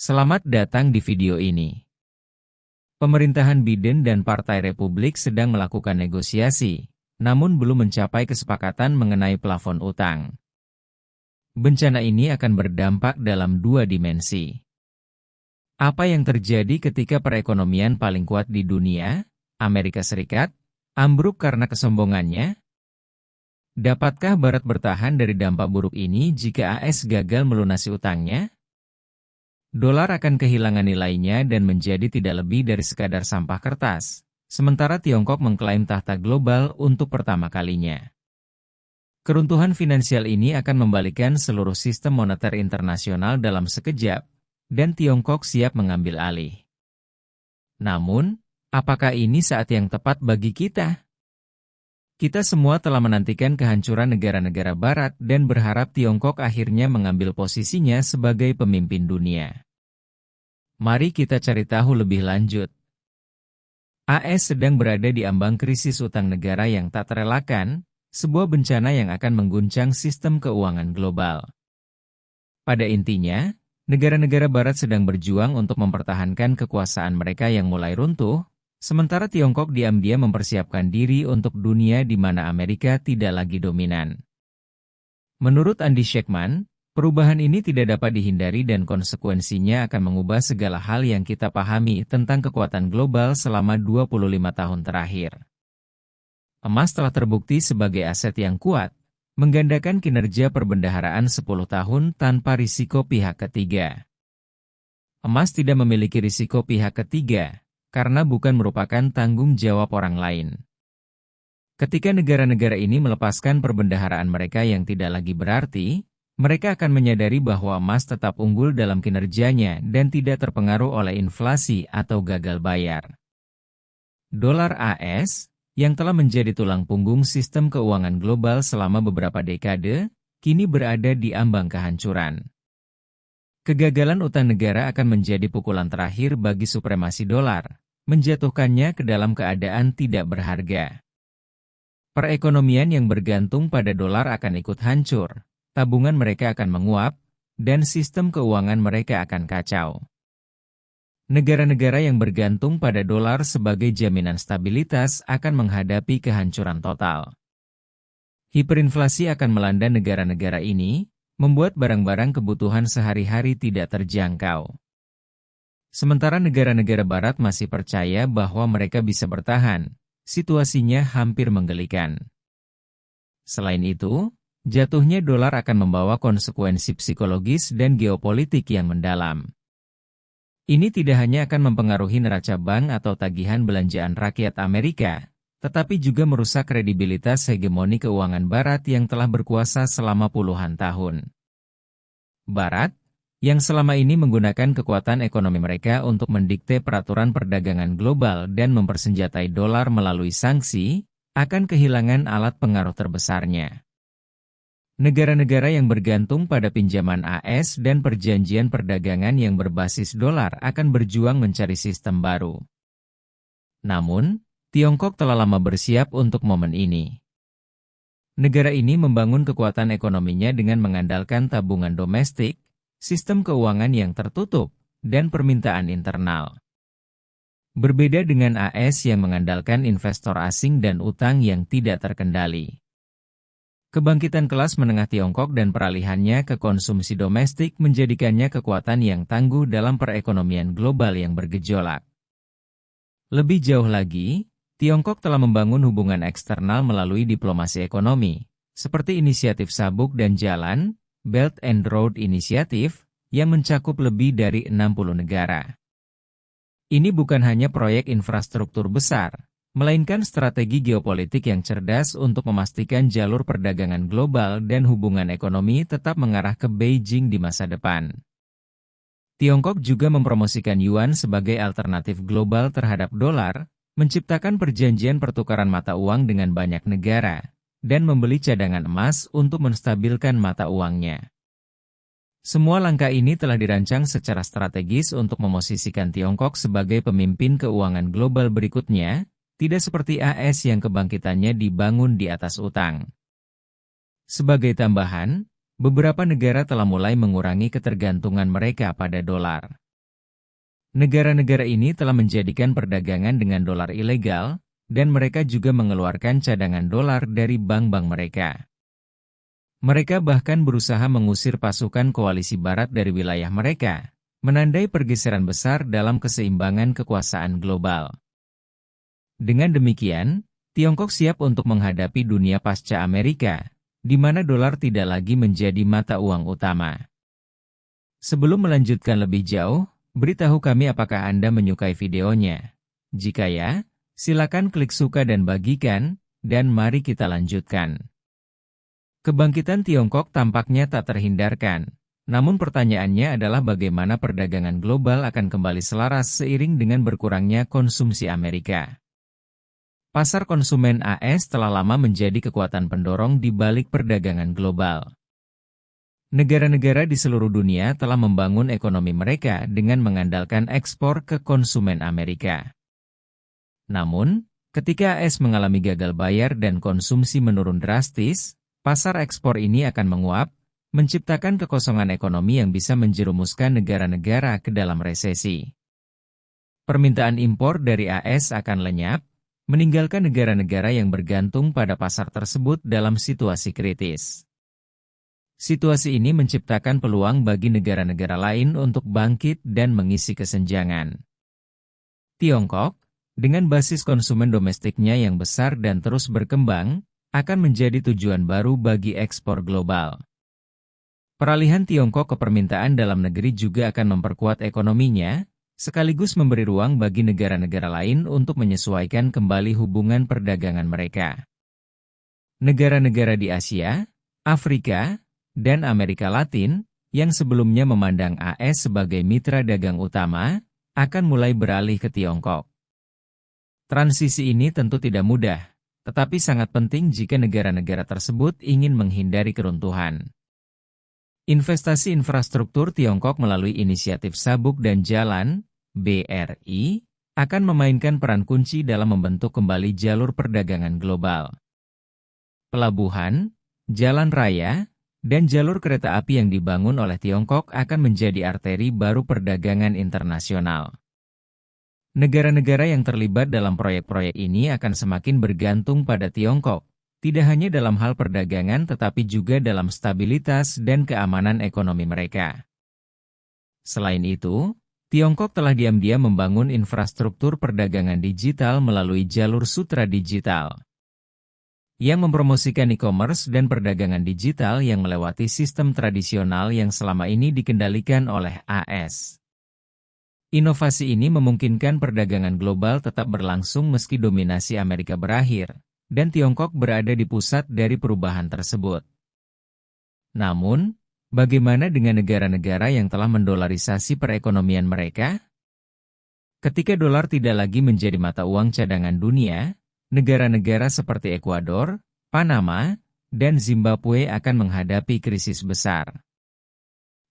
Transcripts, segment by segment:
Selamat datang di video ini. Pemerintahan Biden dan Partai Republik sedang melakukan negosiasi, namun belum mencapai kesepakatan mengenai plafon utang. Bencana ini akan berdampak dalam dua dimensi. Apa yang terjadi ketika perekonomian paling kuat di dunia, Amerika Serikat, ambruk karena kesombongannya? Dapatkah Barat bertahan dari dampak buruk ini jika AS gagal melunasi utangnya? Dolar akan kehilangan nilainya dan menjadi tidak lebih dari sekadar sampah kertas, sementara Tiongkok mengklaim tahta global untuk pertama kalinya. Keruntuhan finansial ini akan membalikkan seluruh sistem moneter internasional dalam sekejap, dan Tiongkok siap mengambil alih. Namun, apakah ini saat yang tepat bagi kita? Kita semua telah menantikan kehancuran negara-negara Barat dan berharap Tiongkok akhirnya mengambil posisinya sebagai pemimpin dunia. Mari kita cari tahu lebih lanjut. AS sedang berada di ambang krisis utang negara yang tak terelakkan, sebuah bencana yang akan mengguncang sistem keuangan global. Pada intinya, negara-negara Barat sedang berjuang untuk mempertahankan kekuasaan mereka yang mulai runtuh, sementara Tiongkok diam-diam mempersiapkan diri untuk dunia di mana Amerika tidak lagi dominan. Menurut Andy Schectman, perubahan ini tidak dapat dihindari dan konsekuensinya akan mengubah segala hal yang kita pahami tentang kekuatan global selama 25 tahun terakhir. Emas telah terbukti sebagai aset yang kuat, menggandakan kinerja perbendaharaan 10 tahun tanpa risiko pihak ketiga. Emas tidak memiliki risiko pihak ketiga, karena bukan merupakan tanggung jawab orang lain. Ketika negara-negara ini melepaskan perbendaharaan mereka yang tidak lagi berarti, mereka akan menyadari bahwa emas tetap unggul dalam kinerjanya dan tidak terpengaruh oleh inflasi atau gagal bayar. Dolar AS, yang telah menjadi tulang punggung sistem keuangan global selama beberapa dekade, kini berada di ambang kehancuran. Kegagalan utang negara akan menjadi pukulan terakhir bagi supremasi dolar, menjatuhkannya ke dalam keadaan tidak berharga. Perekonomian yang bergantung pada dolar akan ikut hancur, tabungan mereka akan menguap, dan sistem keuangan mereka akan kacau. Negara-negara yang bergantung pada dolar sebagai jaminan stabilitas akan menghadapi kehancuran total. Hiperinflasi akan melanda negara-negara ini, membuat barang-barang kebutuhan sehari-hari tidak terjangkau. Sementara negara-negara Barat masih percaya bahwa mereka bisa bertahan, situasinya hampir menggelikan. Selain itu, jatuhnya dolar akan membawa konsekuensi psikologis dan geopolitik yang mendalam. Ini tidak hanya akan mempengaruhi neraca bank atau tagihan belanjaan rakyat Amerika, tetapi juga merusak kredibilitas hegemoni keuangan Barat yang telah berkuasa selama puluhan tahun. Barat, yang selama ini menggunakan kekuatan ekonomi mereka untuk mendikte peraturan perdagangan global dan mempersenjatai dolar melalui sanksi, akan kehilangan alat pengaruh terbesarnya. Negara-negara yang bergantung pada pinjaman AS dan perjanjian perdagangan yang berbasis dolar akan berjuang mencari sistem baru. Namun, Tiongkok telah lama bersiap untuk momen ini. Negara ini membangun kekuatan ekonominya dengan mengandalkan tabungan domestik, sistem keuangan yang tertutup, dan permintaan internal. Berbeda dengan AS yang mengandalkan investor asing dan utang yang tidak terkendali. Kebangkitan kelas menengah Tiongkok dan peralihannya ke konsumsi domestik menjadikannya kekuatan yang tangguh dalam perekonomian global yang bergejolak. Lebih jauh lagi, Tiongkok telah membangun hubungan eksternal melalui diplomasi ekonomi, seperti inisiatif Sabuk dan Jalan, Belt and Road Initiative, yang mencakup lebih dari 60 negara. Ini bukan hanya proyek infrastruktur besar, melainkan strategi geopolitik yang cerdas untuk memastikan jalur perdagangan global dan hubungan ekonomi tetap mengarah ke Beijing di masa depan. Tiongkok juga mempromosikan yuan sebagai alternatif global terhadap dolar, menciptakan perjanjian pertukaran mata uang dengan banyak negara, dan membeli cadangan emas untuk menstabilkan mata uangnya. Semua langkah ini telah dirancang secara strategis untuk memosisikan Tiongkok sebagai pemimpin keuangan global berikutnya, tidak seperti AS yang kebangkitannya dibangun di atas utang. Sebagai tambahan, beberapa negara telah mulai mengurangi ketergantungan mereka pada dolar. Negara-negara ini telah menjadikan perdagangan dengan dolar ilegal, dan mereka juga mengeluarkan cadangan dolar dari bank-bank mereka. Mereka bahkan berusaha mengusir pasukan koalisi barat dari wilayah mereka, menandai pergeseran besar dalam keseimbangan kekuasaan global. Dengan demikian, Tiongkok siap untuk menghadapi dunia pasca Amerika, di mana dolar tidak lagi menjadi mata uang utama. Sebelum melanjutkan lebih jauh, beritahu kami apakah Anda menyukai videonya. Jika ya, silakan klik suka dan bagikan, dan mari kita lanjutkan. Kebangkitan Tiongkok tampaknya tak terhindarkan, namun pertanyaannya adalah bagaimana perdagangan global akan kembali selaras seiring dengan berkurangnya konsumsi Amerika. Pasar konsumen AS telah lama menjadi kekuatan pendorong di balik perdagangan global. Negara-negara di seluruh dunia telah membangun ekonomi mereka dengan mengandalkan ekspor ke konsumen Amerika. Namun, ketika AS mengalami gagal bayar dan konsumsi menurun drastis, pasar ekspor ini akan menguap, menciptakan kekosongan ekonomi yang bisa menjerumuskan negara-negara ke dalam resesi. Permintaan impor dari AS akan lenyap, meninggalkan negara-negara yang bergantung pada pasar tersebut dalam situasi kritis. Situasi ini menciptakan peluang bagi negara-negara lain untuk bangkit dan mengisi kesenjangan. Tiongkok, dengan basis konsumen domestiknya yang besar dan terus berkembang, akan menjadi tujuan baru bagi ekspor global. Peralihan Tiongkok ke permintaan dalam negeri juga akan memperkuat ekonominya, sekaligus memberi ruang bagi negara-negara lain untuk menyesuaikan kembali hubungan perdagangan mereka. Negara-negara di Asia, Afrika, dan Amerika Latin, yang sebelumnya memandang AS sebagai mitra dagang utama, akan mulai beralih ke Tiongkok. Transisi ini tentu tidak mudah, tetapi sangat penting jika negara-negara tersebut ingin menghindari keruntuhan. Investasi infrastruktur Tiongkok melalui inisiatif Sabuk dan Jalan, BRI, akan memainkan peran kunci dalam membentuk kembali jalur perdagangan global. Pelabuhan, jalan raya, dan jalur kereta api yang dibangun oleh Tiongkok akan menjadi arteri baru perdagangan internasional. Negara-negara yang terlibat dalam proyek-proyek ini akan semakin bergantung pada Tiongkok, tidak hanya dalam hal perdagangan tetapi juga dalam stabilitas dan keamanan ekonomi mereka. Selain itu, Tiongkok telah diam-diam membangun infrastruktur perdagangan digital melalui jalur Sutra Digital, yang mempromosikan e-commerce dan perdagangan digital yang melewati sistem tradisional yang selama ini dikendalikan oleh AS. Inovasi ini memungkinkan perdagangan global tetap berlangsung meski dominasi Amerika berakhir, dan Tiongkok berada di pusat dari perubahan tersebut. Namun, bagaimana dengan negara-negara yang telah mendolarisasi perekonomian mereka? Ketika dolar tidak lagi menjadi mata uang cadangan dunia, negara-negara seperti Ekuador, Panama, dan Zimbabwe akan menghadapi krisis besar.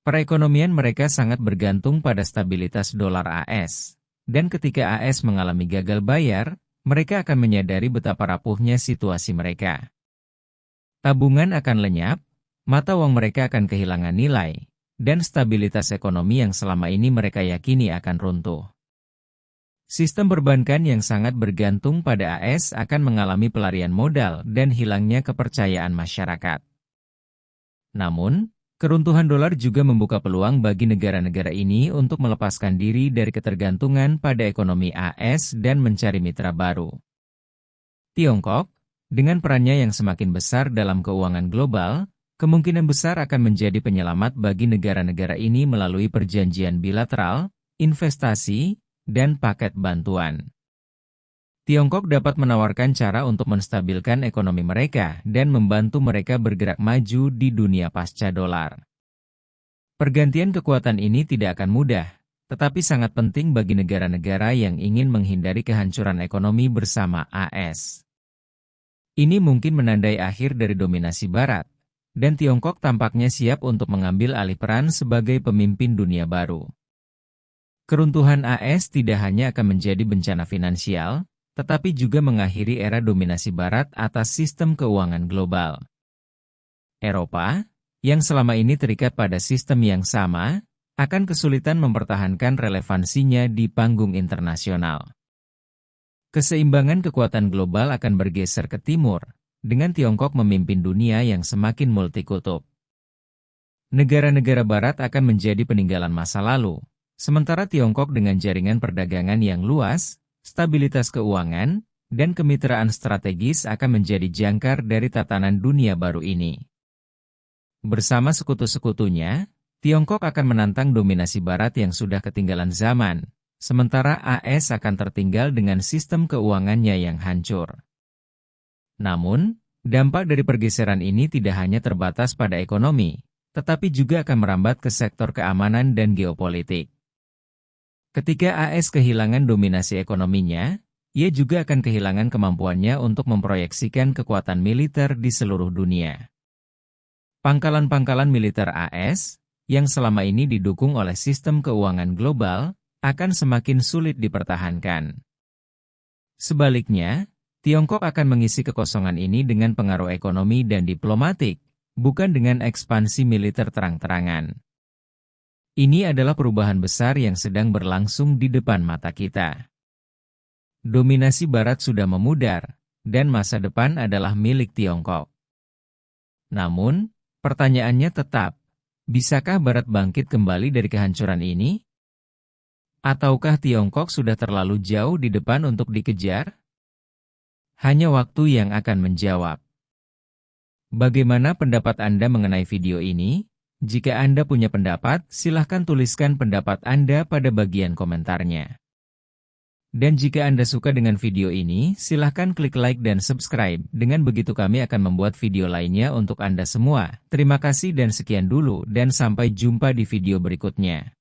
Perekonomian mereka sangat bergantung pada stabilitas dolar AS, dan ketika AS mengalami gagal bayar, mereka akan menyadari betapa rapuhnya situasi mereka. Tabungan akan lenyap, mata uang mereka akan kehilangan nilai, dan stabilitas ekonomi yang selama ini mereka yakini akan runtuh. Sistem perbankan yang sangat bergantung pada AS akan mengalami pelarian modal dan hilangnya kepercayaan masyarakat. Namun, keruntuhan dolar juga membuka peluang bagi negara-negara ini untuk melepaskan diri dari ketergantungan pada ekonomi AS dan mencari mitra baru. Tiongkok, dengan perannya yang semakin besar dalam keuangan global, kemungkinan besar akan menjadi penyelamat bagi negara-negara ini melalui perjanjian bilateral, investasi, dan paket bantuan. Tiongkok dapat menawarkan cara untuk menstabilkan ekonomi mereka dan membantu mereka bergerak maju di dunia pasca dolar. Pergantian kekuatan ini tidak akan mudah, tetapi sangat penting bagi negara-negara yang ingin menghindari kehancuran ekonomi bersama AS. Ini mungkin menandai akhir dari dominasi Barat, dan Tiongkok tampaknya siap untuk mengambil alih peran sebagai pemimpin dunia baru. Keruntuhan AS tidak hanya akan menjadi bencana finansial, tetapi juga mengakhiri era dominasi Barat atas sistem keuangan global. Eropa, yang selama ini terikat pada sistem yang sama, akan kesulitan mempertahankan relevansinya di panggung internasional. Keseimbangan kekuatan global akan bergeser ke timur, dengan Tiongkok memimpin dunia yang semakin multikutub. Negara-negara barat akan menjadi peninggalan masa lalu, sementara Tiongkok dengan jaringan perdagangan yang luas, stabilitas keuangan, dan kemitraan strategis akan menjadi jangkar dari tatanan dunia baru ini. Bersama sekutu-sekutunya, Tiongkok akan menantang dominasi barat yang sudah ketinggalan zaman, sementara AS akan tertinggal dengan sistem keuangannya yang hancur. Namun, dampak dari pergeseran ini tidak hanya terbatas pada ekonomi, tetapi juga akan merambat ke sektor keamanan dan geopolitik. Ketika AS kehilangan dominasi ekonominya, ia juga akan kehilangan kemampuannya untuk memproyeksikan kekuatan militer di seluruh dunia. Pangkalan-pangkalan militer AS, yang selama ini didukung oleh sistem keuangan global, akan semakin sulit dipertahankan. Sebaliknya, Tiongkok akan mengisi kekosongan ini dengan pengaruh ekonomi dan diplomatik, bukan dengan ekspansi militer terang-terangan. Ini adalah perubahan besar yang sedang berlangsung di depan mata kita. Dominasi Barat sudah memudar, dan masa depan adalah milik Tiongkok. Namun, pertanyaannya tetap, bisakah Barat bangkit kembali dari kehancuran ini? Ataukah Tiongkok sudah terlalu jauh di depan untuk dikejar? Hanya waktu yang akan menjawab. Bagaimana pendapat Anda mengenai video ini? Jika Anda punya pendapat, silahkan tuliskan pendapat Anda pada bagian komentarnya. Dan jika Anda suka dengan video ini, silahkan klik like dan subscribe. Dengan begitu kami akan membuat video lainnya untuk Anda semua. Terima kasih dan sekian dulu, dan sampai jumpa di video berikutnya.